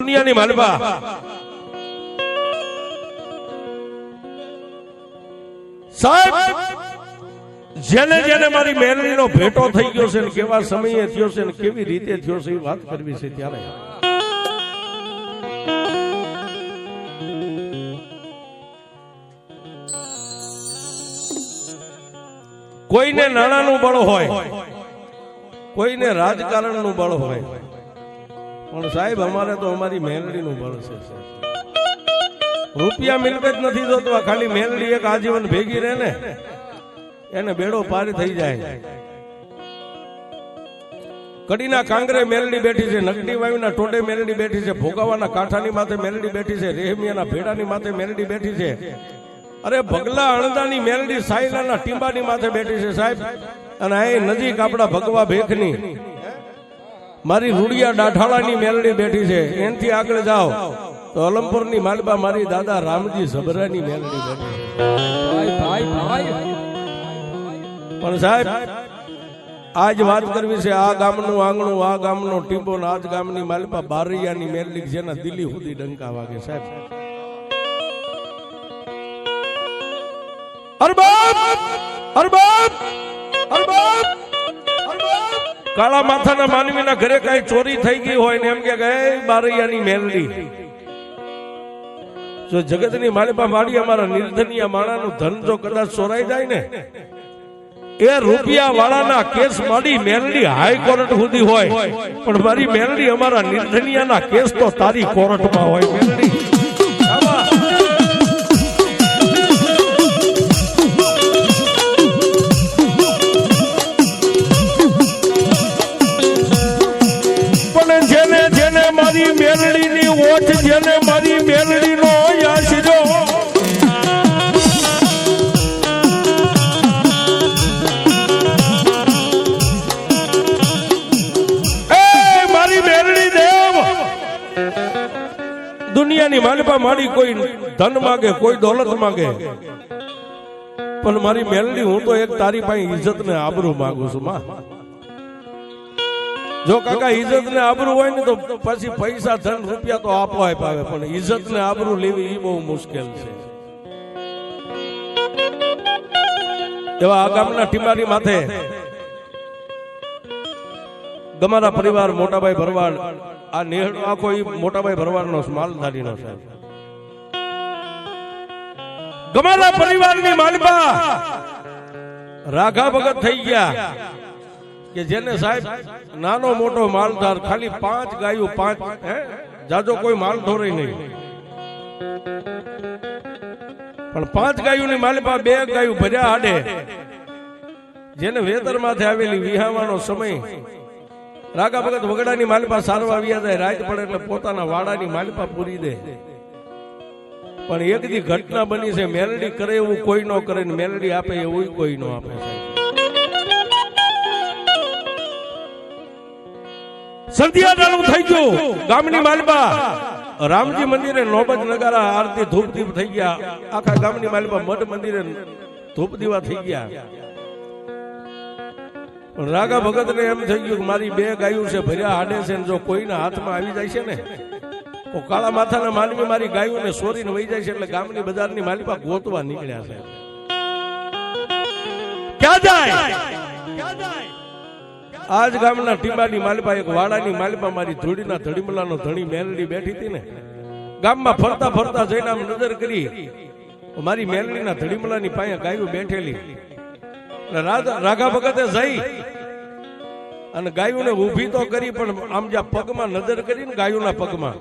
દુનિયાની માલપા સાહેબ જેને જેને મારી મેલડીનો ભેટો થઈ ગયો છે ને કેવા સમયે થયો છે ને કેવી રીતે થયો છે એ વાત કરવી છે ત્યારે કોઈને નાણાનું બળ હોય, કોઈને રાજકારણનું બળ હોય, પણ સાહેબ અમારે તો અમારી મેલડીનું બળ છે. રૂપિયા મિલકત નથી જોતો, ખાલી મેલડી એક આજીવન ભેગી રહે ને એને બેડો પાર થઈ જાય. કડીના કાંગરે મેલડી બેઠી છે, નકડી વાયુના ટોડે મેલડી બેઠી છે, ભોગાવાના કાંઠાની માથે મેલડી બેઠી છે, રેહમિયાના ભેડાની માથે મેલડી બેઠી છે, અરે ભગલા અણદાની મેલડી સાયલાના ટીંબાની માથે બેઠી છે સાહેબ. અને અહીં નજીક આપડા ભગવા ભેખની મારી રૂડિયા ડાઠાળાની મેલડી બેઠી છે. એનથી આગળ જાઓ તો અલમપુરની માલબા મારી દાદા રામજી સબરાની મેલડી બેઠી છે. પણ સાહેબ આજ વાત કરવી છે આ ગામનું આંગણું, આ ગામનો ટીંબો, આજ ગામની માલબા બારૈયાની મેલડી જેના દિલ્હી સુધી ડંકા વાગે સાહેબ. અરબાબ અરબાબ અરબાબ કાળા માથાના માનવીના ઘરે કઈ ચોરી થઈ ગઈ હોય ને એમ કે ગઈ બારૈયાની મેલડી. જો જગતની માલિપા માડી અમારા નિર્ધનિયા માણાનું ધન જો કદાચ ચોરાઈ જાય ને એ રૂપિયા વાળાના કેસ માડી મેલડી હાઈકોર્ટ સુધી હોય, પણ મારી મેલડી અમારા નિર્ધનિયાના કેસ તો તારી કોર્ટમાં હોય. મેલડી મારી મેલડીની ઓઠ, જેને મારી મેલડીનો યાશજો મારી મેલડી દેવ દુનિયાની માલિપા માડી કોઈ ધન માગે, કોઈ દોલત માગે, પણ મારી મેલડી હું તો એક તારી પાસે ઇજ્જત ને આબરૂ માંગુ છું માં. જો કાકા ઇજ્જત ને આબરૂ હોય ને તો પછી પૈસા ધન રૂપિયા તો આપો આવે, પણ ઇજ્જત ને આબરૂ લેવી એ બહુ મુશ્કેલ છે. એવા આ ગામના ટીમારી માથે ગમારા પરિવાર મોટાભાઈ ભરવાડ, આ નેહડ આખો એ મોટાભાઈ ભરવાડનો માલધારીનો સાહેબ. ગમારા પરિવારની માલિપા રાઘા ભગત થઈ ગયા કે જેને સાહેબ નાનો મોટો માલધાર, ખાલી 5 ગાયો, 5 જાજો કોઈ માલ ઢોરે નહીં, પણ 5 ગાયોની માલિપા 2 ગાયો ભર્યા હાડે, જેને વેતર માથે આવેલી વિહાવાનો સમય રાગા ભગત વગડાની માલિપા સારવા આવ્યા જાય, રાત પડે એટલે પોતાના વાડાની માલિપા પૂરી દે. પણ એક દી ઘટના બની છે, મેલડી કરે એવું કોઈ ન કરે ને મેલડી આપે એવું કોઈ ન આપે સાહેબ. સંધ્યા ચાલુ થઈ ગયું, ગામની માલબા રામજી મંદિરે નોબત નગારા આરતી ધૂપ દીપ થઈ ગયા, આખા ગામની માલબા મઠ મંદિરે ધૂપ દીવા થઈ ગયા. પણ રાગા ભગત ને એમ થઈ ગયું કે મારી 2 ગાયો છે ભર્યા હાડે છે, જો કોઈના હાથમાં આવી જાય છે ને તો કાળા માથાના માનવી મારી ગાયોને સોરીને વહી જાય છે. એટલે ગામની બજારની માલિપા ગોતવા નીકળ્યા છે. ક્યાં જાય? આજ ગામના ટીંબાની માલિપા એક વાડાની માલિપા મારી ધૂળીના ધડીમલાનો ધણી મેલડી બેઠી હતી ને, ગામમાં ફરતા ફરતા જઈને આમ નજર કરી, મારી મેલડીના ધડીમલાની પાસે ગાયો બેઠેલી. રાઘા ભગતે જઈ અને ગાયોને ઊભી તો કરી, પણ આમ જ્યાં પગમાં નજર કરીને ગાયોના પગમાં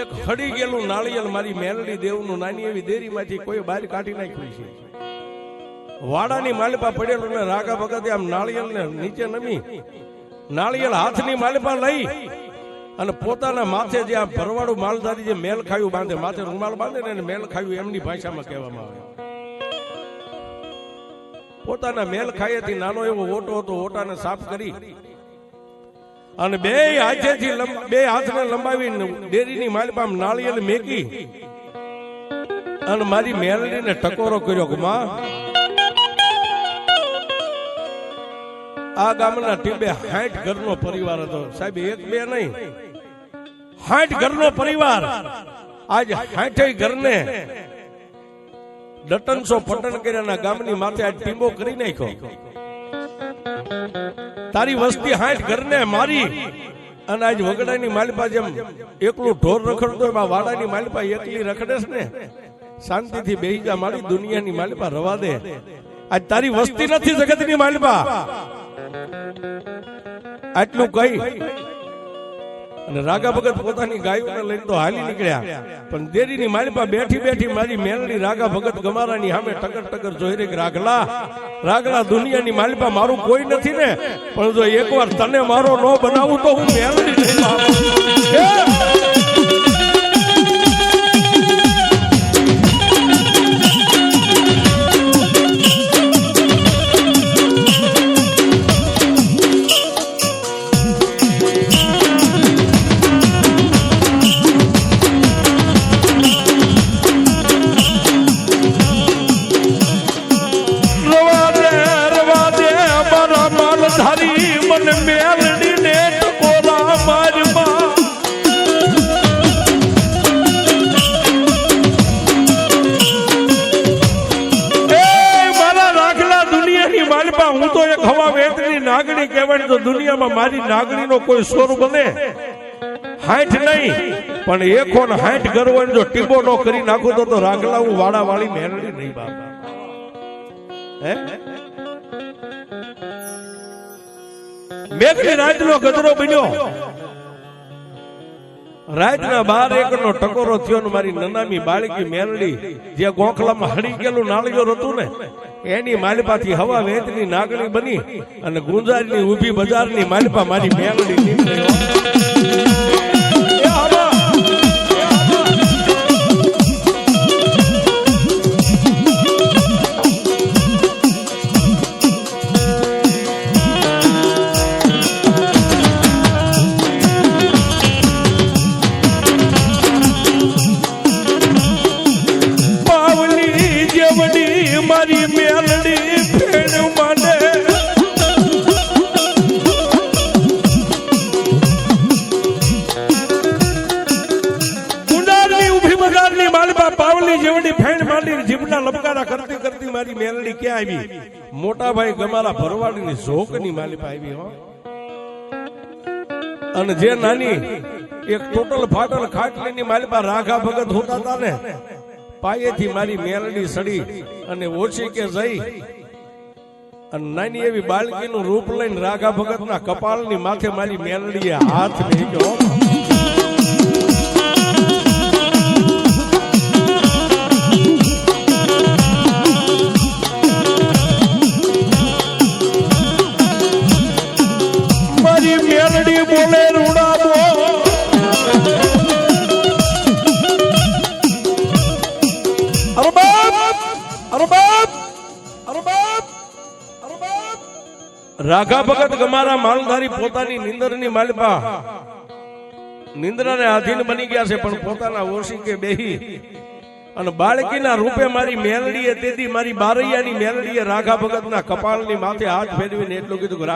એક ખડી ગયેલું નાળિયેર મારી મેલડી દેવનું નાની એવી દેરીમાંથી કોઈ બહાર કાઢી નાખ્યું છે. વાડાની માલિપા પડેલું ને રાગા ભગતે આમ નાળિયેર ને નીચે નમી નાળિયેર હાથની માલિપા લઈ અને પોતાના માથે જે આ ભરવાડું માલધારી જે મેલ ખાયું બાંધે, માથે રૂમાલ બાંધે ને મેલ ખાયું એમની ભાષામાં કહેવામાં આવે. પોતાના મેલ ખાયેથી નાનો એવો ઓટો હતો, ઓટાને સાફ કરી અને 2 હાથેથી 2 હાથને લંબાવી ડેરીની માલિપા નાળિયેર મેકી અને મારી મેલડીને ટકોરો કર્યો કે માં આ ગામના ટીબે 60 ઘરનો પરિવાર હતો સાહેબ, 1 2 નહીં, 60 ઘરનો પરિવાર આજ 60 ઘરને ડટનસો પટન કર્યાના ગામની માથે આજ ટીંબો કરી નાખ્યો. તારી વસ્તી 60 ઘરને મારી અને આજ વગડાની માલિપા જેમ એકલું ઢોર રખડતો એમાં વાડાની માલિપા એકલી રખડે છે ને. શાંતિથી બેહી જા મારી દુનિયાની માલિપા રવા દે. આજ તારી વસ્તી નથી જગતની માલિપા. આટલું કહી અને રાગા ભગત પોતાની ગાયોને લઈને તો હાલી નીકળ્યા. પણ દેરીની માલિપા બેઠી બેઠી મારી મેલડી રાગા ભગત ગમારાની સામે ટકર ટકર જોઈ રહી. રાગલા રાગલા દુનિયાની માલિપા મારું કોઈ નથી ને, પણ જો એકવાર તને મારો નો બનાવું તો હું મેલડી નહીં આવું. નાગણી કહેવાય તો દુનિયામાં મારી નાગણીનો કોઈ સ્વર બને 60 નહીં પણ 160 ઘર હોય જો ટીબો નો કરી નાખું તો રાગલા હું વાડા વાળી મેલડી નહીં બાપ. હે મેઘની રાતનો ગદરો બન્યો. રાતના 12 એકરનો ટકોરો થયો ને મારી નનામી બાળકી મેલડી જે ગોખલામાં હળી ગયેલું નાળિયેર હતું ને એની માલિપાથી હવા વેચની નાગણી બની અને ગુંજારની ઊભી બજારની માલિપા મારી મેલડી નીકળી. મારી મેલડી ફેણ મને કુંડારની ઊભી બજારની માલિપા પાવલી જેવડી ફેણ માંડી જીભના લબકારા કરતી કરતી મારી મેલડી ક્યાં આવી? મોટા ભાઈ ગમારા ભરવાડની ઝોકની માલિપા આવી. હો અને જે નાની એક ટોટલ ફાટલ ખાટલીની માલિપા રાઘા ભગત હોતા હતા ને પાયેથી મારી મેલડી સડી અને ઓછી કે જઈ અને નાની એવી બાળકીનું રૂપ લઈને રાઘા ભગતના કપાળની માથે મારી મેલડીએ હાથ મેક્યો. મારી મેલડી બોલે રૂડા રાઘા ભગત ગમારા માલધારી પોતાની નિંદરની માલિપા નિંદ્રાને આધીન બની ગયા છે પણ પોતાના ઓશિકે બેહી અને બાળકીના રૂપે મારી મેલડીએ તેથી મારી બારૈયાની મેલડીએ રાઘા ભગતના કપાળની માથે હાથ ફેરવીને એટલું કીધું કે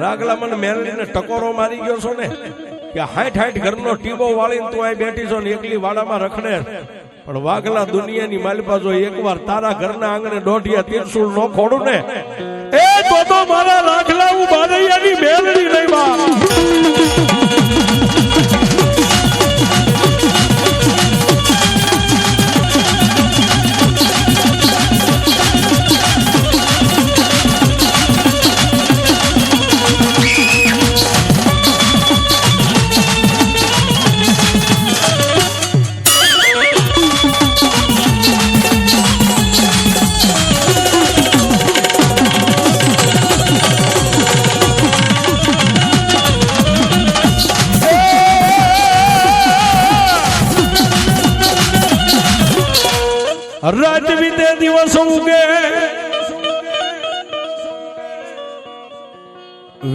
રાગલા મને મેલડીને ટકોરો મારી ગયો છો ને કે 60 ઘરનો ટીબો વાળીને તું અહીં બેઠી છો ને એકલી વાડામાં રખડે. પણ વાઘલા દુનિયાની માલિપા જો એકવાર તારા ઘરના આંગણે દોઢિયા તીરસુલ નો ખોડું ને એ તો મારા રાગલા હું બારૈયાની મેલડી નહીં બા. રાત વીતે દિવસ ઉગે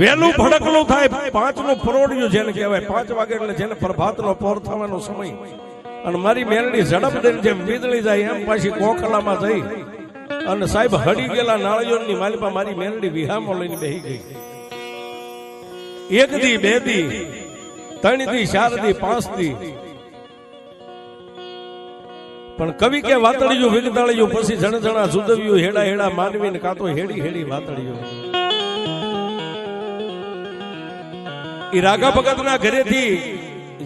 વેલું ભડકલું થાય 5 નું પરોડિયું જેને કહેવાય 5 વાગે એટલે જેને પ્રભાતનો પોર થવાનો સમય અને મારી મેલડી ઝડપ દઈને જેમ વીજળી જાય એમ પાછી કોખલામાં જઈ અને સાહેબ હડી ગયેલા નાળિયેરની માલિપા મારી મેલડી વિહામો લઈને બેહી ગઈ. 1 દી 2 દી 3 દી 4 દી 5 દી પણ કવિ કે વાતળિયું વિગતાળિયું પછી જણ જણા સુદવ્યું હેડા હેડા માનવી ને કાતો હેડી હેડી વાતળિયું. ઈ રાઘા ભગત ના ઘરેથી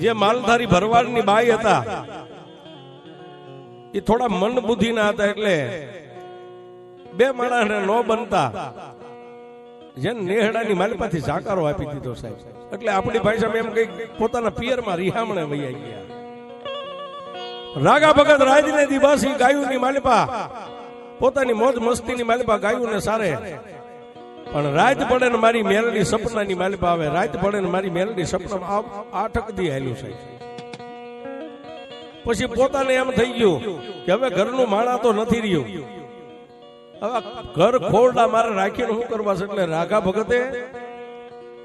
જે માલધારી ભરવાડની બાઈ હતા એ થોડા મન બુદ્ધિ ના હતા એટલે બે માણસને ન બનતા જેને નેહડાની માલિપાથી જાકારો આપી દીધો સાહેબ. એટલે આપણી ભાષામાં એમ કઈ પોતાના પિયરમાં રિહામણે વૈયા ગયા. રાઘા ભગત રાજને દિવાસી ગાયુની માલિપા પોતાની મોજ મસ્તીની માલિપા ગાયુને સારે પણ રાત પડે ને મારી મેલડી સપનાની માલિપા આવે. રાત પડે ને મારી મેલડી સપના 8 દી હાલ્યું સાહેબ. પછી પોતાને એમ થઈ ગયું કે હવે ઘરનું માણા તો નથી રહ્યું, હવે ઘર ખોરડા મારે રાખીને શું કરવા છે. એટલે રાઘા ભગતે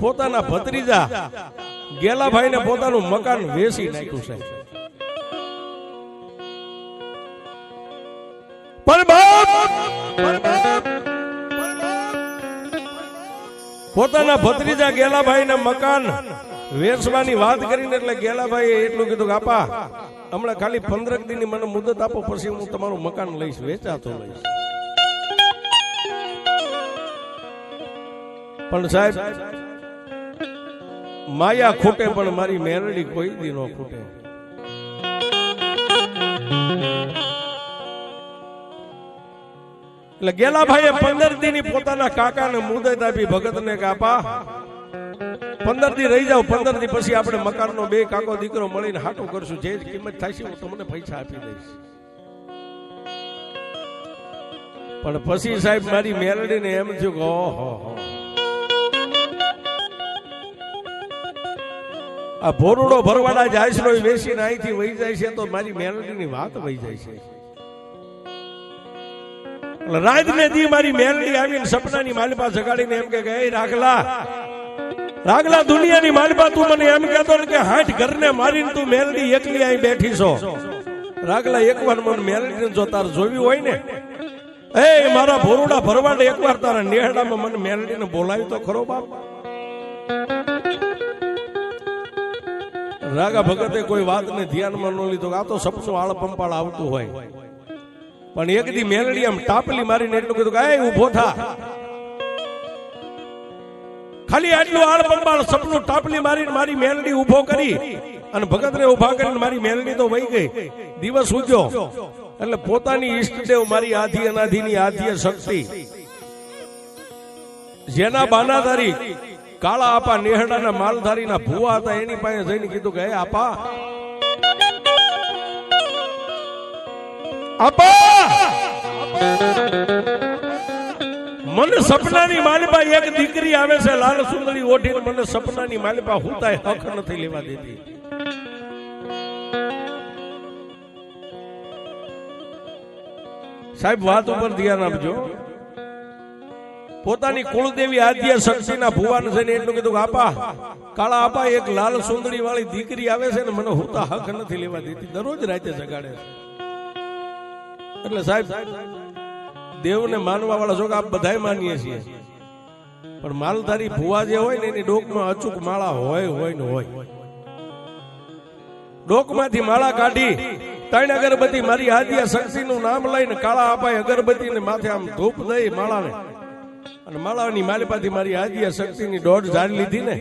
પોતાના ભત્રીજા ગેલાભાઈ ને પોતાનું મકાન વેચી નાખ્યું છે. પોતાના ભત્રીજા ગેલાભાઈ ને મકાન વેચવાની વાત કરીને એટલે ગેલાભાઈ એટલું કીધું કે આપા હમણાં ખાલી 15 દિનની મને મુદત આપો, પછી હું તમારું મકાન લઈશ, વેચાતો લઈશ. પણ સાહેબ માયા ખૂટે પણ મારી મેરડી કોઈ દી ન ખૂટે. એટલે ગેલાભાઈએ 15 દી ની પોતાના કાકાને મુદત આપી ભગતને કે આપા 15 દી રહી જાવ, 15 દી પછી આપણે મકાનનો બે કાકો દીકરો મળીને હાટું કરશું, જે કિંમત થાય છે હું તમને પૈસા આપી દઈશ. પણ પછી સાહેબ મારી મેરડીને એમ થયું કે ઓહો આ ભોરુડો ભરવાડા જાયસરો વેચીને અહીંથી વહી જાય છે તો મારી મેરડીની વાત વહી જાય છે. રાત ને દી મારી મેરડી આવીને સપનાની માલિપા જગાડીને એમ કે એ રાખલા રાગલા દુનિયાની માલિપા તું મને એમ કહેતો ને કે 60 ઘરને મારીને તું મેલડી એકલી અહીં બેઠી છો. રાગલા એકવાર મને મેલડીને જો તાર જોવી હોય ને એ મારા ભોરુડા ભરવાડ એકવાર તારા નેહડામાં મને મેલડીને બોલાવી તો ખરો બાપ. રાગા ભગતે કોઈ વાતને ધ્યાનમાં ન લીધો, આ તો સપનું આળ પંપાળ આવતું હોય. પણ એક દી મેલડી આમ ટાપલી મારીને એટલું કીધું કે એ ઊભો થા. ખાલી આટલું આળ પંપાળ સપનું ટાપલી મારીને મારી મેલડી ઉભો કરી અને ભગતને ઉભા કરીને મારી મેલડી તો વહી ગઈ. દિવસ ઉગ્યો એટલે પોતાની ઈષ્ટદેવ મારી આધી અનાધીની આધ્ય શક્તિ જેના બાનાધારી કાળા આપા નેહડાના માલધારીના ભુવા હતા એની પાસે જઈને કીધું કે હે આપા મને સપનાની માલિપા એક દીકરી આવે છે લાલ સુંદરી ઓઢીને મને સપનાની માલિપા હુતાય હક નથી લેવા દેતી. સાહેબ વાત ઉપર ધ્યાન આપજો. પોતાની કુળદેવી આદ્ય શક્તિના ભુવાને જઈને એટલું કીધું કે આપા કાળા આપા એક લાલ સુંદરી વાળી દીકરી આવે છે ને મને હુતા હક નથી લેવા દેતી, દરરોજ રાતે જગાડે છે. એટલે સાહેબ દેવને માનવા વાળા જો કે આપ બધાય માનીએ છીએ પણ માલધારી ભુવા જે હોય ને એની ડોકમાં અચૂક માળા હોય ને હોય. ડોકમાંથી માળા કાઢી 3 અગરબત્તી મારી આદ્ય શક્તિનું નામ લઈને કાળા આપાએ અગરબત્તીને માથે આમ ધૂપ દઈ માળાને અને માળાની માલિપાથી મારી આદ્ય શક્તિની દોઢ ઝાડી લીધી ને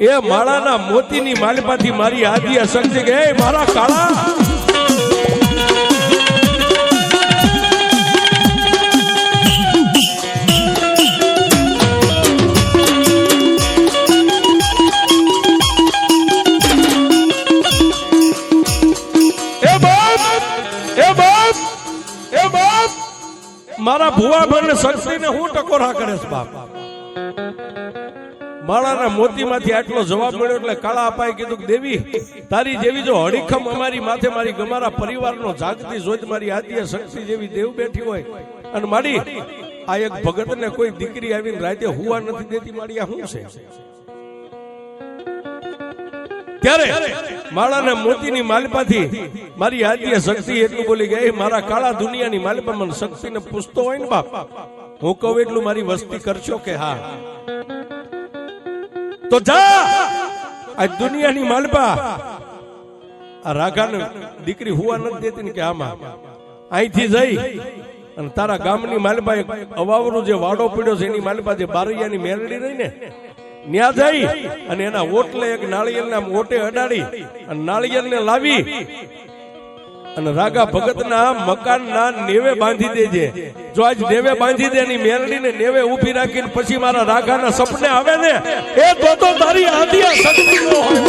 એ માળાના મોતીની માલિપાથી મારી આદ્ય શક્તિ કે મારા કાળા મારા ભુવા બને શક્તિને હું ટકોરા કરે છે બાપ. માળાના મોતીમાંથી આટલો જવાબ મળ્યો એટલે કાળા અપાએ કીધું કે દેવી તારી જેવી જો હડીખમ અમારી માથે મારી ગમારા પરિવારનો જાગતી જોઈ મારી આદ્ય શક્તિ જેવી દેવ બેઠી હોય અને મારી આ એક ભગતને કોઈ દીકરી આવીને રાતે હુવા નથી દેતી, મારી આ શું છે? ત્યારે માળાના મોતીની માલિપાથી મારી આદ્ય શક્તિ એટલું બોલી ગઈ મારા કાળા દુનિયાની માલિપા મને શક્તિને પૂછતો હોય ને બાપ હું કહું એટલું મારી વસ્તી કરશો કે હા તો જા આ દુનિયાની માલપા આ રાઘાને દીકરી હુવા નથી દેતી ને કે આમાં અહીંથી જઈ અને તારા ગામની માલપા એક અવાવરું જે વાડો પીડ્યો છે એની માલપા જે બારૈયાની મેલડી રહી ને ન્યા જઈ અને એના ઓટલે એક નાળિયેરને આમ ઓટે અડાડી અને નાળિયેરને લાવી અને રાગા ભગતના મકાનના નેવે બાંધી દેજે. જો આજ નેવે બાંધી દે એની મેલડીને નેવે ઊભી રાખીને પછી મારા રાગાના સપને આવે ને એ તો તારી આદિયા શક્તિ નો હોય.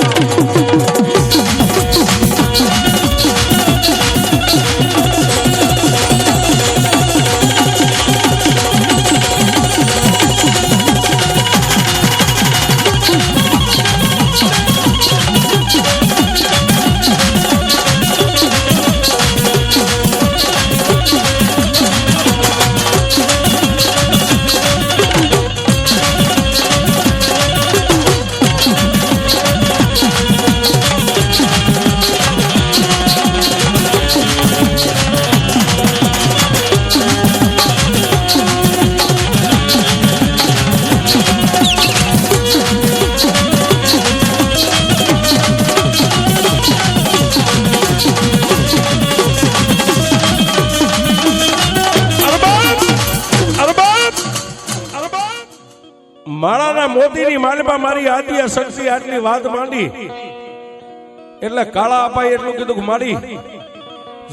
માળાના મોતીની માલપા મારી આદિયા શક્તિ આટલી વાત માંડી એટલે કાળા અપાય એટલું કીધું કે માડી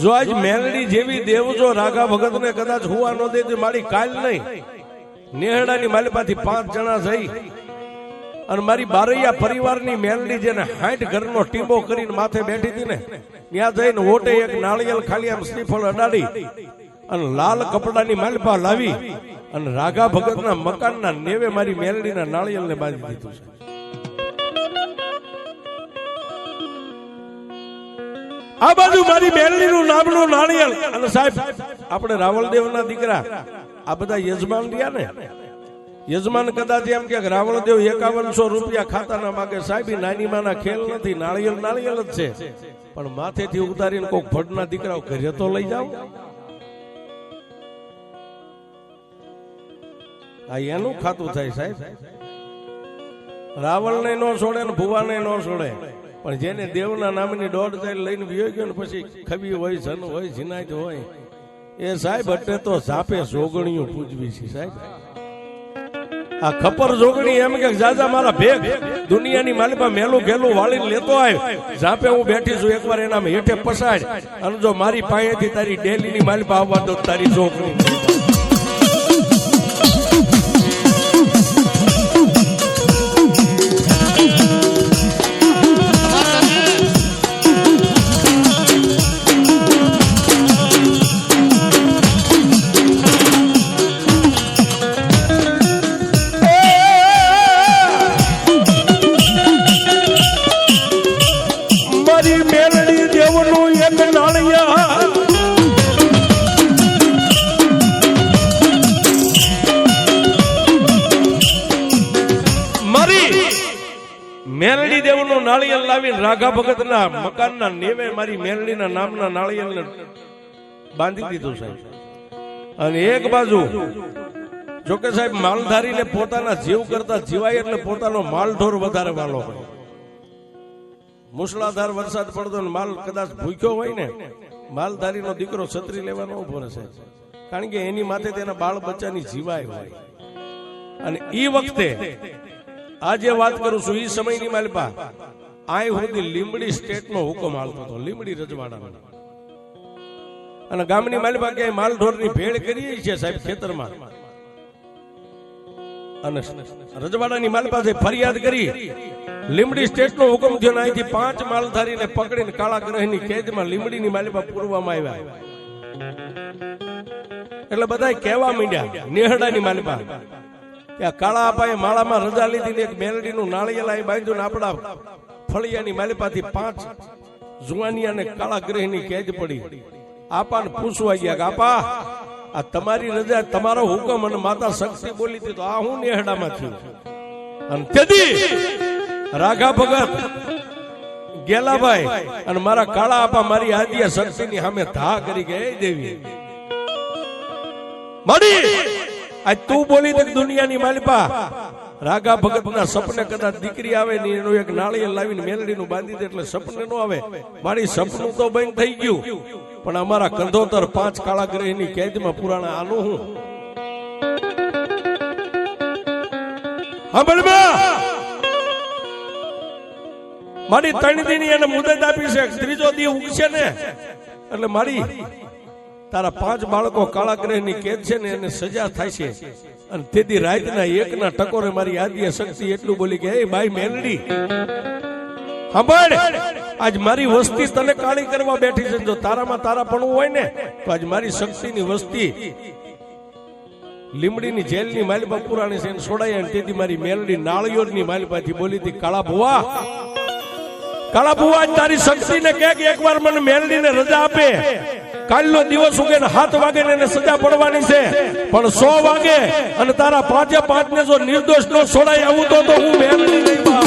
જો આજ મેલડી જેવી દેવજો રાગા ભગતને કદાચ હુવા ન દે મારી કાલ નહીં નેહડાની માલપાથી 5 જણા જઈ અને મારી બારૈયા પરિવારની મેલડી જેને 60 ઘરનો ટીંબો કરીને માથે બેઠી હતી ને ત્યાં જઈને ઓટે એક નાળિયેર ખાલી આમ શ્રીફળ અડાડી અને લાલ કપડાની માલપા લાવી અને રાગા ભગતના મકાનના નેવે મારી મેલડીના નાળિયેરને બાંધી દીધું છે. આ બાજુ મારી મેલડીનું નામનું નાળિયેર અને સાહેબ આપણે રાવળદેવના દીકરા આ બધા યજમાન રહ્યા ને યજમાન કદાચ એમ કે રાવળદેવ 5100 રૂપિયા ખાતાના માગે સાહેબ નાની માના ખેલ નથી નાળિયેર જ છે પણ માથેથી ઉતારીને કોઈક ભટના દીકરાઓ ઘરે તો લઈ જાવ. આ એનું ખાતું થાય સાહેબ. રાવણને નો છોડે ને ભુવાને નો છોડે પણ જેને દેવના નામની દોડ ચાલ લઈને વિયો ગયો ને પછી ખબી હોય જન હોય જીનાત હોય એ સાહેબ એટલે તો ઝાપે જોગણીઓ પૂજવી છે સાહેબ. આ ખપર જોગણી એમ કે જાજા મારા ભેગ દુનિયાની માલિપા મેલું ઘેલું વાળીને લેતો આવ ઝાપે હું બેઠી છું એકવાર એના હેઠે પસાડ અને જો મારી પાસેથી તારી ડેલીની માલિપા આવવા દો તારી જોગણી. મેલડી દેવનું નાળિયેર લાવીને રાઘા ભગતના મકાનના નેવે મારી મેલડીના નામના નાળિયેરને બાંધી દીધું સાહેબ. અને એક બાજુ જોકે સાહેબ માલધારીને પોતાના જીવ કરતા જીવાય એટલે પોતાનો માલઢોર વધારે વાલો હોય. મુસળાધાર વરસાદ પડતો ને માલ કદાચ ભૂખ્યો હોય ને માલધારીનો દીકરો છત્રી લેવાનો ઉભો રહેશે કારણ કે એની માથે તેના બાળ બચ્ચાની જીવાય હોય. અને એ વખતે આજે વાત કરું છું એ સમયની માલપા આય સુધી લીંબડી સ્ટેટનો હુકમ આવતો હતો લીંબડી રજવાડાનો અને ગામની માલપા ક્યાંય માલઢોરની ભેળ કરી છે સાહેબ ખેતરમાં અને રજવાડાની માલપા ફરિયાદ કરી લીંબડી સ્ટેટનો હુકમ થયો ને અહીંથી 5 માલધારીને પકડીને કાળા ગ્રહની કેદમાં લીંબડીની માલપા પૂરવામાં આવ્યા. એટલે બધા કહેવા માંડ્યા નેહડાની માલપા કાળા અપાએ માળામાં રજા લીધી એક મેલડીનું નાળિયેર બાંધ્યું આપડા ફળિયાની માલિપાથી 5 જુવાનિયાને કાળા ગ્રહની કેદ પડી. આપાને પૂછવા ગયા કે આપા આ તમારી રજા તમારો હુકમ અને માતા શક્તિ બોલી હતી તો આ હું નેહડામાં થયું. અને તેથી રાઘા ભગત ગેલાભાઈ અને મારા કાળા આપા મારી આદિયા શક્તિની સામે ધા કરી ગઈ દેવી મળી આજ તું બોલી દે દુનિયાની માલિપા રાગા ભગતના સપને કદાચ દીકરી આવે ને એનું એક નાળિયેર લાવીને મેલડીનું બાંધી દે એટલે સપને ન આવે. મારી સપનું તો બંધ થઈ ગયું, પણ અમારા કંધોતર 5 કાળાગ્રહની કેદમાં પુરાણા આનું હું મારી 3 દી એને મુદત આપી છે. ત્રીજો દી ઉગશે ને એટલે મારી તારા 5 બાળકો કાળાગ્રહની કેદ છે ને એને સજા થાય છે. અને તેથી રાતના 1ના ટકોરે મારી આદ્ય શક્તિ એટલું બોલી કે એ બાઈ મેલડી સાંભળ, આજ મારી વસ્તી તને કાળી કરવા બેઠી છે. જો તારામાં તારાપણું હોય ને તો આજ મારી શક્તિની વસ્તી લીમડીની જેલની માલિપા પુરાણી છે છોડાય. તેથી મારી મેલડી નાળિયોરની માલિપાથી બોલી હતી કાળા ભુવા તારી શક્તિને કે એકવાર મને મેલડીને રજા આપે. કાલનો દિવસ ઉગે ને 7 વાગે એને સજા પડવાની છે, પણ 100 વાગે અને તારા 5 ને જો નિર્દોષ નો છોડાય આવું તો હું મેલડી નહીં બા.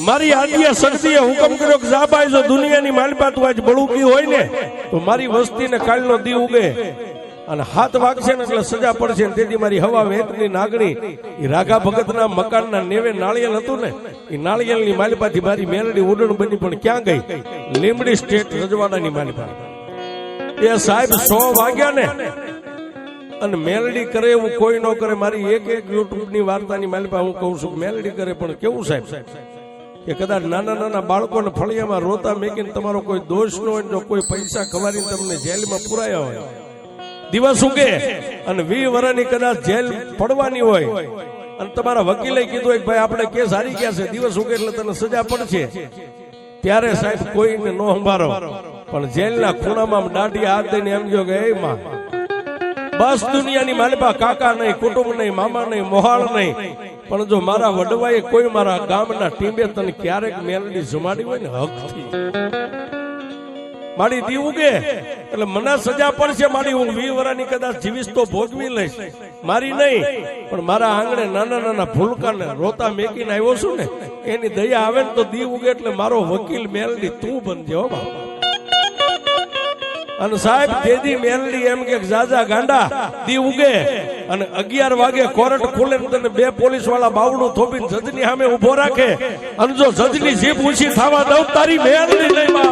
મારી આદ્ય શક્તિએ હુકમ કર્યો કે જાબાઈ જો દુનિયાની માલિપા તું આજ બળુકી હોય ને તો મારી વસ્તીને કાલનો દી ઉગે અને 7 વાગશે ને એટલે સજા પડશે. તેથી મારી હવા વેતની નાગણી એ રાઘા ભગતના મકાનના નેવે નાળિયેર હતું ને એ નાળિયેરની માલિપાથી મારી મેલડી ઉડણ બની. પણ ક્યાં ગઈ? લીમડી સ્ટેટ રજવાડાની માલિપા. એ સાહેબ 100 વાગ્યા ને અને મેલડી કરે એવું કોઈ ન કરે. મારી એક યુટ્યુબની વાર્તાની માલિપા હું કહું છું મેલડી કરે, પણ કેવું સાહેબ કે કદાચ નાના બાળકોને ફળિયામાં રોતા મેકીને તમારો કોઈ દોષ ન હોય, જો કોઈ પૈસા ખવારીને તમને જેલમાં પુરાયા હોય, દિવસ ઉગે અને 20 વર્ષની કદાચ જેલ પડવાની હોય અને તમારા વકીલે કીધું કે ભાઈ આપણે કેસ હારી ગયા છે, દિવસ ઉગે એટલે તને સજા પડશે, ત્યારે સાહેબ કોઈને ન સંભાળો. પણ જેલના ખૂણામાં દાઢી હાથ દઈને એમ કહ્યો કે એ માં બસ દુનિયાની માલિપા કાકા નહીં, કુટુંબ નહીં, મામા નહીં, મોહાળ નહીં, પણ જો મારા વડવાએ કોઈ મારા ગામના ટીમે તને ક્યારેક મેલડી જમાડી હોય ને હકથી મારી દી ઉગે એટલે મને સજા પડશે. મારી હું 20 વર્ષની કદાચ જીવીશ તો ભોગવી લઈશ, મારી નહીં. પણ મારા આંગણે નાના ભૂલકાને રોતા મેકીને આવ્યો છું ને એની દયા આવે ને તો દી ઉગે એટલે મારો વકીલ મેલડી તું બનજે હો બાપ. અને સાહેબ તેદી મેલડી એમ કે જાજા ગાંડા દી ઉગે અને 11 વાગે કોર્ટ ખુલે ને તને 2 પોલીસ વાળા બાવડું થોપીને જજની સામે ઉભો રાખે અને જો જજની જીભ ઊંચી થવા દઉં તારી મેલડી નહીં બા.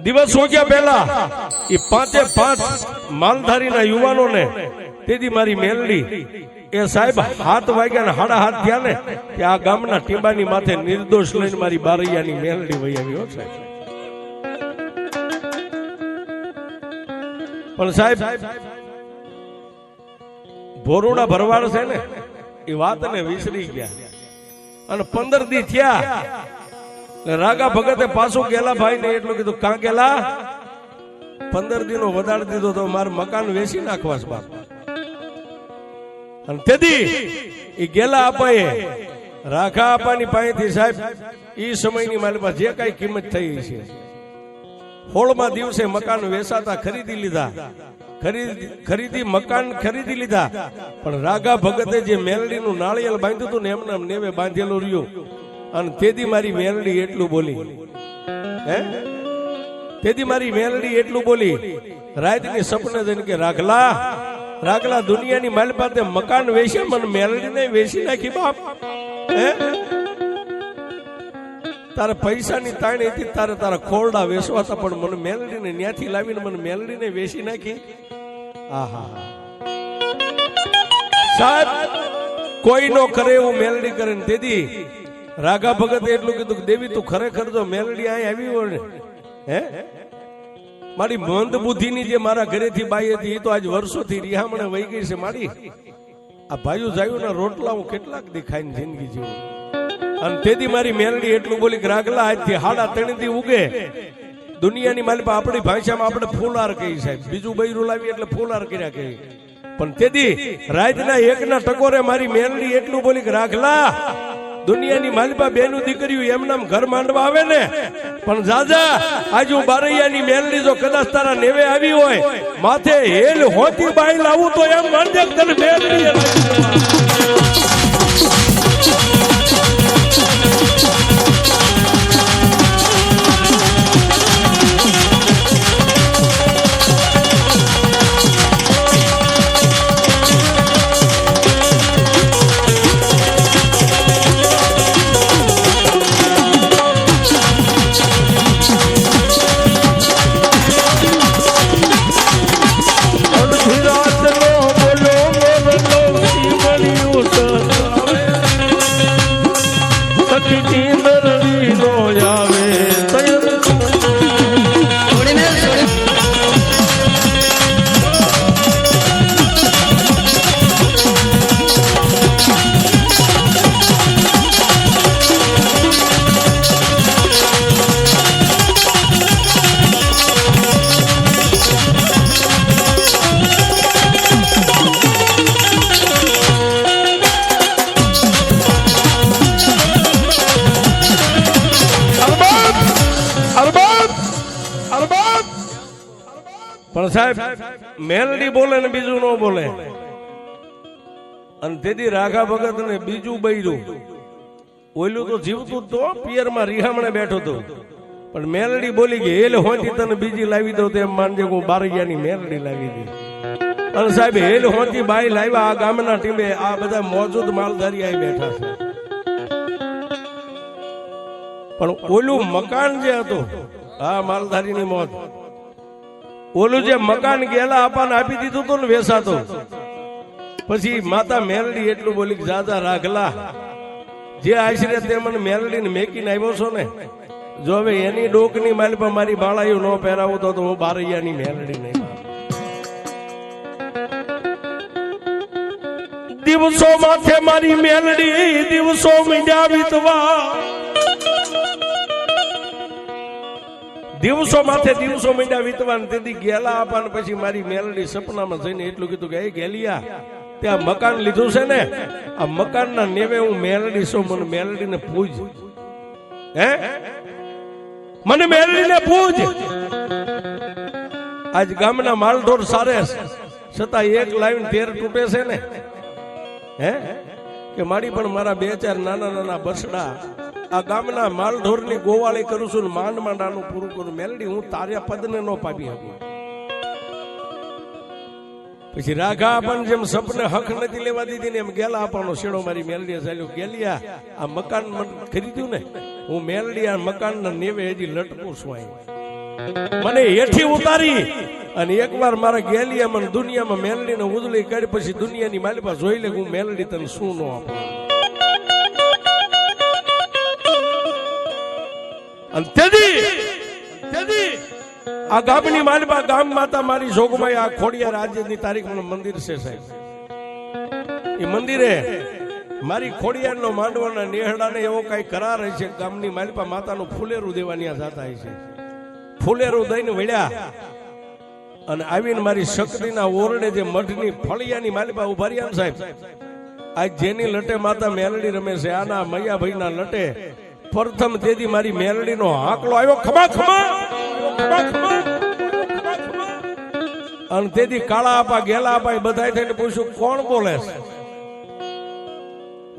દિવસ ઉગ્યા પહેલા એ 5 માલધારીના યુવાનોને તેથી મારી મેલડી એ સાહેબ 7 વાગ્યા ને 7:30 થયા ને કે આ ગામના ટીંબાની માથે નિર્દોષ લઈને મારી બારૈયાની મેલડી વહી આવ્યો છે. પણ સાહેબ ભોરુડા ભરવાડ છે ને એ વાતને વિસરી ગયા અને 15 દી થયા રાગા ભગતે પાછું ગેલા ભાઈ ને એટલું કીધું કાં ગેલા 15 દીનો વધારી દીધો તો મારું મકાન વેચી નાખવા છે બાપ. અને તેથી એ ગેલા અપાએ રાગા અપાની પાસેથી સાહેબ એ સમયની મારી પાસે જે કઈ કિંમત થઈ છે 16મા દિવસે મકાન વેચાતા ખરીદી લીધા ખરીદી મકાન ખરીદી લીધા, પણ રાગા ભગતે જે મેલડીનું નાળિયેર બાંધ્યું હતું ને એમને નેવે બાંધેલું રહ્યું. અને તેથી મારી મેલડી એટલું બોલી, હે તેથી મારી મેલડી એટલું બોલી રાતની સપને જઈને કે રાખલા રાખલા દુનિયાની મારી પાસે મકાન વેચે, મને મેલડીને વેચી નાખી બાપ. હે તારે પૈસાની તાણી હતી, તારે તારા ખોરડા વેચવાતા, પણ મને મેલડીને ન્યાથી લાવીને મને મેલડીને વેચી નાખી. આહા સાહેબ, કોઈ નો કરે એવું મેલડી કરે ને. તેથી રાગા ભગતે એટલું કીધું કે દેવી તું ખરેખર જો મેલડી અહીં આવી હોય ને, હે મારી મંદ બુદ્ધિની જે મારા ઘરેથી બાઈ હતી એ તો આજ વર્ષોથી રિહામણે વહી ગઈ છે. મારી આ ભાઈઓ જાયુના રોટલા હું કેટલાક દેખાઈને જિંદગી જીવું. અને તેથી મારી મેલડી એટલું બોલી કે રાગલા આજથી 3:30 થી ઉગે. દુનિયાની માલિક આપણી ભાષામાં આપણે ફૂલાર કહી સાહેબ, બીજું બૈરું લાવી એટલે ફૂલાર કર્યા કહી. પણ તેથી રાતના 1ના ટકોરે મારી મેલડી એટલું બોલી કે રાખલા દુનિયાની માલિપા બેનું દીકરીઓ એમનામ ઘર માંડવા આવે ને, પણ જાજા આજ હું બારૈયાની મેલડી જો કદાચ તારા નેવે આવી હોય, માથે હેલ હોતી બાઈ લાવું તો એમ માનજે તને મેલડી પણ સાહેબ મેલડી બોલે ને બીજું ન બોલે. અને તેથી રાઘા ભગત ને બીજું બૈરું ઓલું તો જીવતું તો પિયરમાં રિહામણે બેઠો હતો, પણ મેલડી બોલી કે હેલ હોતી તને બીજી લાવી દો તેમ માનજે હું બારૈયાની મેલડી લાવી દી. અને સાહેબ હેલ હોતી બાઈ લાવ્યા. આ ગામના ટીમે આ બધા મોજૂદ માલધારી આવી બેઠા છે. પણ ઓલું મકાન જે હતું આ માલધારીની મોજ, ઓલું જે મકાન ગેલા આપણને આપી દીધું હતું ને વેસાતો. પછી માતા મેલડી એટલું બોલી કે જાજા રાખલા જે આશરે તે મને મેલડીને મેકીને આવ્યો છો ને, જો હવે એની ડોકની માલ પર મારી બાળાયું ન પહેરાવું તો હું બારૈયાની મેલડી નહીં. દિવસો માથે મારી મેલડી દિવસો મીંડ્યા વીતવા, દિવસો માથે દિવસો મીંડા વીતવા. તેથી ગેલા આપવાને પછી મારી મેલડી સપનામાં જઈને એટલું કીધું કે એ ગેલિયા ત્યાં મકાન લીધું છે ને, આ મકાનના નેવે હું મેલડી છું, મને મેલડીને પૂજ. હે મને મેલડીને પૂજ. આજ ગામના માલઢોર સારે છતાં એક લાઈન 13 તૂટે છે ને, હે કે મારી પણ મારા 2-4 નાના નાના બસડા આ ગામના માલઢોરની ગોવાળી કરું છું, માંડ માંડાનું પૂરું કરું. મેલડી હું તાર્યા પદને ન પામી શકું. પછી રાઘા પણ જેમ સપને હક નથી લેવા દીધી ને એમ ગેલા આપવાનો શેડો મારી મેલડીએ ચાલ્યો. ગેલિયા આ મકાન ખરીદ્યું ને, હું મેલડી આ મકાનના નેવે હજી લટકું છું. મને હેઠી ઉતારી અને એકવાર મારા ગેલિયા મને દુનિયામાં મેલડીને ઉજળી કાઢી. પછી દુનિયાની માલિપા જોઈ લે હું મેલડી તને શું ન આપું. અને તેથી આ ગામની માલિપા ગામ માતા મારી જોગમાઈ આ ખોડિયાર આજની તારીખનું મંદિર છે સાહેબ. એ મંદિરે મારી ખોડિયારનો માંડવાના નેહડાને એવો કઈ કરાર છે. ગામની માલિપા માતાનું ફૂલેરું દેવાની આ જાતા છે. ફૂલેરું દઈને વળ્યા અને આવીને મારી શક્તિના ઓરડે જે મઢની ફળિયાની માલિપા ઉભા રહ્યા સાહેબ. આજ જેની લટે માતા મેલડી રમે છે, આના મૈયાભાઈના લટે પ્રથમ તેથી મારી મેલડીનો હાકલો આવ્યો, ખમા ખમા ખમા ખમા. અને તેથી કાળા આપા ગેલા આપા એ બધા થઈને પૂછ્યું કોણ બોલે છે?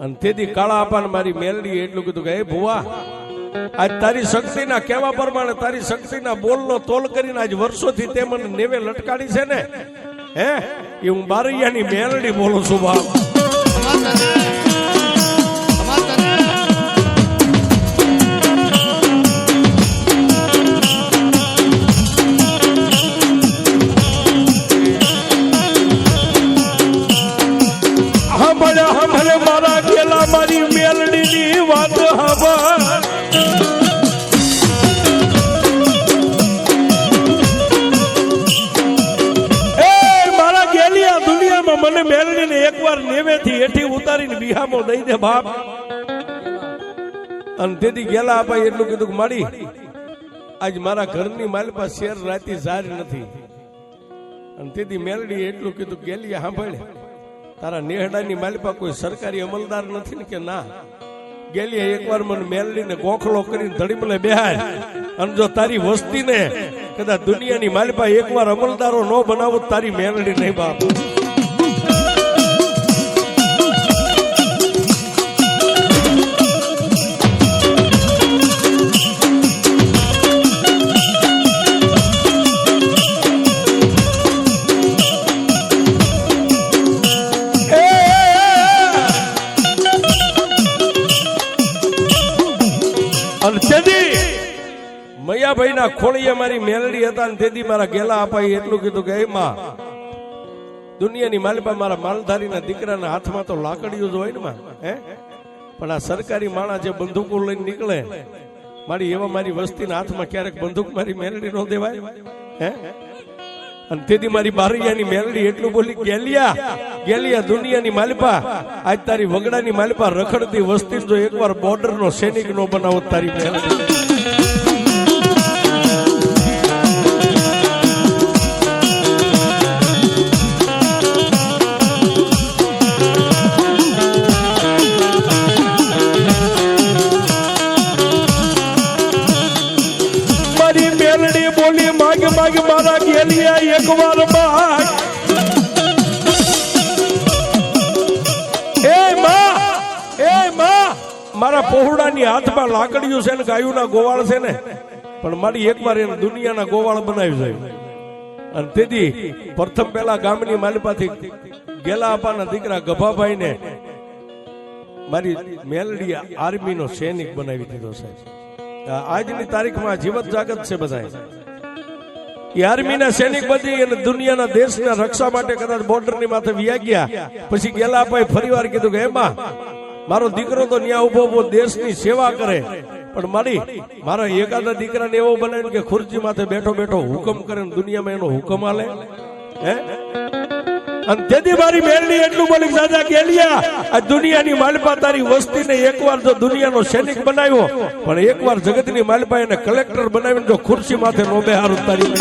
અને તેથી કાળા આપાને મારી મેલડી એટલું કીધું કે હે ભુવા, આજ તારી શક્તિના કહેવા પ્રમાણે તારી શક્તિના બોલનો તોલ કરીને આજ વર્ષોથી તે મને નેવે લટકાડી છે ને, હે એ હું બારૈયાની મેલડી બોલું છું બાપ. સાંભળે મારા ગેલા મારી મેલડીની વાત સાંભળ. મને મેલડીને એકવાર નેવેથી હેઠી ઉતારીને વિહામો દઈ દે બાપ. અને તેથી ગેલા આપા એટલું કીધું કે માડી આજ મારા ઘરની માલપા શેર રાતી સારી નથી. અને તેથી મેલડી એટલું કીધું ગેલિયા સાંભળે, તારા નેહડાની માલપા કોઈ સરકારી અમલદાર નથી ને કે ના? ગેલિયા એકવાર મને મેલડીને ગોખલો કરીને ધડીમલે બેહાર, અને જો તારી વસ્તીને કદાચ દુનિયાની માલપા એકવાર અમલદારો ન બનાવો તારી મેલડી નહીં બાપ. મૈયાભાઈ ના ખોળીએ મારી મેલડી હતા ને તેથી મારા ગેલા અપાઈ એટલું કીધું કે હે માં, દુનિયાની માલપા મારા માલધારીના દીકરાના હાથમાં તો લાકડીઓ જ હોય ને માં, હે પણ આ સરકારી માણસ જે બંદૂકો લઈને નીકળે મારી એવા મારી વસ્તીના હાથમાં ક્યારેક બંદૂક મારી મેલડી નો દેવાય, હે? અને તેથી મારી બારૈયાની મેલડી એટલું બોલી, ગેલિયા દુનિયાની માલપા આજ તારી વગડાની માલપા રખડતી વસ્તી જો એકવાર બોર્ડર નો સૈનિક નો બનાવો તારી મેલડી. માગ મારા ગેલિયા એકવાર માગ, એ માં મારા પહોળાની હાથમાં લાકડીઓ છે ને ગાયુના ગોવાળ છે ને, પણ મારી એકવાર એને દુનિયાના ગોવાળ બનાવી જાય. અને તેથી પ્રથમ પેલા ગામની માલપાથી ગેલા અપાના દીકરા ગભાભાઈ ને મારી મેલડી આર્મીનો સૈનિક બનાવી દીધો સાહેબ. આજની તારીખમાં જીવત જાગત છે બધા. આર્મીના સૈનિક બની અને દુનિયાના દેશના રક્ષા માટે કદાચ બોર્ડરની માથે વ્યા ગયા. પછી ગેલા અપાએ ફરીવાર કીધું કે એમાં મારો દીકરો તો ન્યા ઉભો દેશની સેવા કરે, પણ મારા એકાદા દીકરાને એવો બનાવીને કે ખુરશી માથે બેઠો બેઠો હુકમ કરે ને દુનિયામાં એનો હુકમ આલે, હે? અને તેથી મારી મેલડી એટલું બોલી, દાદા ગેલિયા આ દુનિયાની માલપા તારી વસ્તીને એકવાર જો દુનિયાનો સૈનિક બનાવ્યો, પણ એકવાર જગતની માલપા એને કલેક્ટર બનાવીને જો ખુરશી માથે નો બેહારું તારી.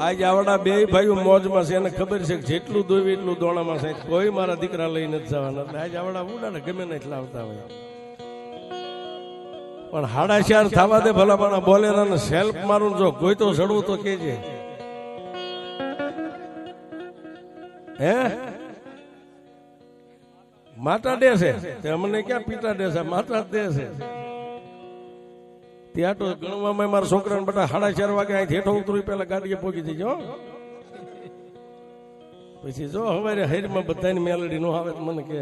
આજ આવડા બે ભાઈઓ મોજમાં છે, એને ખબર છે જેટલું દોવી એટલું દોણામાં છે, કોઈ મારા દીકરા લઈ નથી જવાના. આજ આવડા ઉડાડે ગમે ને એટલા આવતા હોય, પણ 4:30 થવા દે ભલા પણ બોલેરાને સેલ્ફ મારું જો કોઈ તો ચડવું તો કેજે, હે? માતા દે છે અમને ક્યાં પીટા દે છે, માતા દે છે. ત્યાં તો ગણવામાં મારા છોકરાને બધા 4:30 વાગે અહીં હેઠો ઉતરી પેલા ગાડીએ પહોંચી જજો. પછી જો હવે હૈરમાં બધાની મેલડી નો આવે મને કે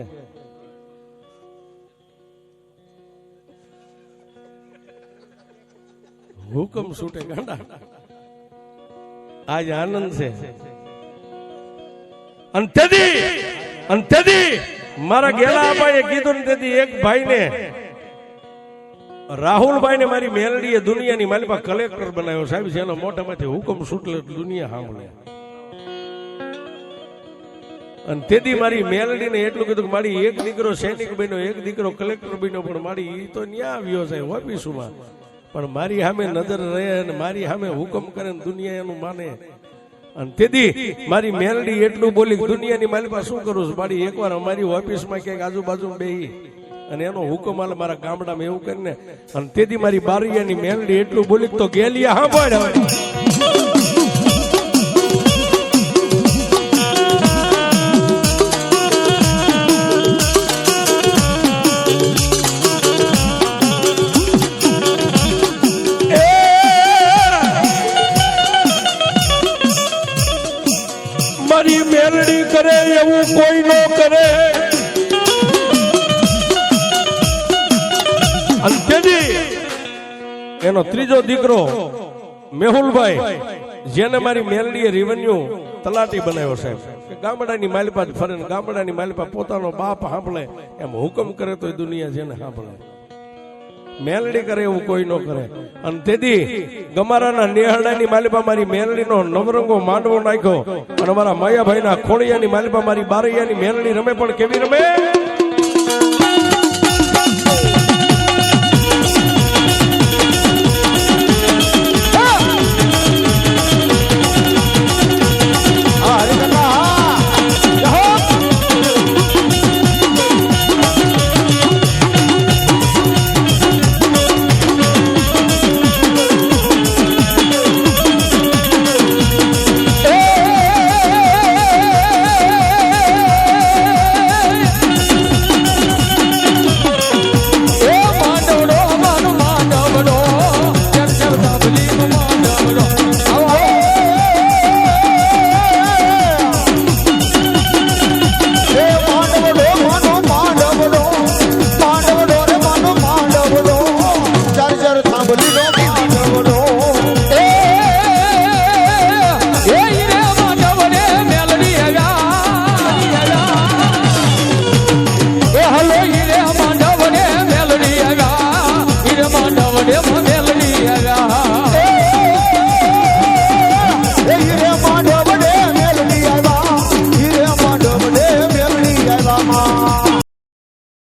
હુકમ છૂટે ગાંડા. આજ આનંદ છે. અને મારા ગેલા અપાએ કીધું ને તેથી એક ભાઈ ને રાહુલભાઈ ને મારી મેલડીએ દુનિયાની મારી પાસે કલેક્ટર બનાવ્યો સાહેબ છે એનો મોટામાંથી હુકમ છૂટલે દુનિયા સાંભળે અને તેથી મારી મેલડીને એટલું કીધું કે મારી એક દીકરો સૈનિક બન્યો એક દીકરો કલેક્ટર બન્યો પણ મારી ઈ તો ન્યા આવ્યો છે ઓફિસમાં પણ મારી સામે નજર રહે અને મારી સામે હુકમ કરે ને દુનિયા એનું માને અને તેથી મારી મેલડી એટલું બોલી દુનિયાની મારી પાસે શું કરું છું મારી એકવાર અમારી ઓફિસમાં ક્યાંક આજુબાજુ બેહી અને એનો હુકમ આલે મારા ગામડામાં એવું કરીને અને તેથી મારી બારિયાની મેલડી એટલું બોલી તો ગેલિયા સાંભળ મારી મેલડી કરે એવું કોઈ ન કરે અને તેથી એનો ત્રીજો દીકરો મેહુલભાઈ જેને મારી મેલડીએ રેવન્યુ તલાટી બનાવ્યો સાહેબ કે ગામડાની માલિપા ફરે ગામડાની માલિપા પોતાનો બાપ સાંભળે એમ હુકમ કરે તો દુનિયા જેને સાંભળે મેલડી કરે એવું કોઈ ન કરે અને તેથી ગમારાના નેહડાની માલિપા મારી મેલડીનો નવરંગો માંડવો નાખ્યો અને મારા માયાભાઈના ખોડિયાની માલિપા મારી બારૈયાની મેલડી રમે પણ કેવી રમે સાંભળી લો